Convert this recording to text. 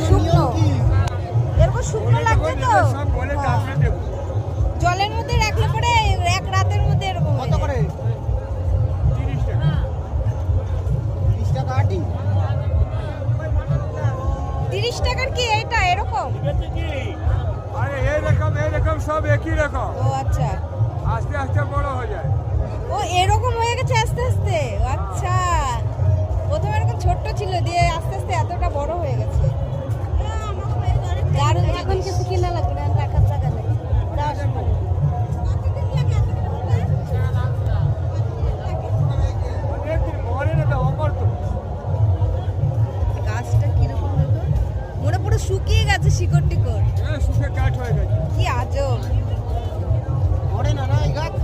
শুকনো এরকম শুকনো লাগবে তো জলের মধ্যে রাখলে পরে এক রাতের মধ্যে এরকম কত করে 30 টাকা 30 টাকা আটি 30 টাকার কি এটা এরকম আরে এরকম সব একই রকম ও আচ্ছা আস্তে আস্তে বড় হয়ে যায় ও এরকম হয়ে গেছে আস্তে আস্তে আচ্ছা প্রথমে এরকম ছোট্ট ছিল দিয়ে আস্তে আস্তে এতটা বড় হয়ে গেছে দারুণ এখন কিছু কিনা লাগবে না রাখার জায়গা নেই অনেকদিন মরে না তো অমর তো গাছটা কিরকম দেখো মনে পুরো শুকিয়ে গেছে শিকড় টিকড় শুকে কাঠ হয়ে গেছে কি আজব মরে না না এই গাছ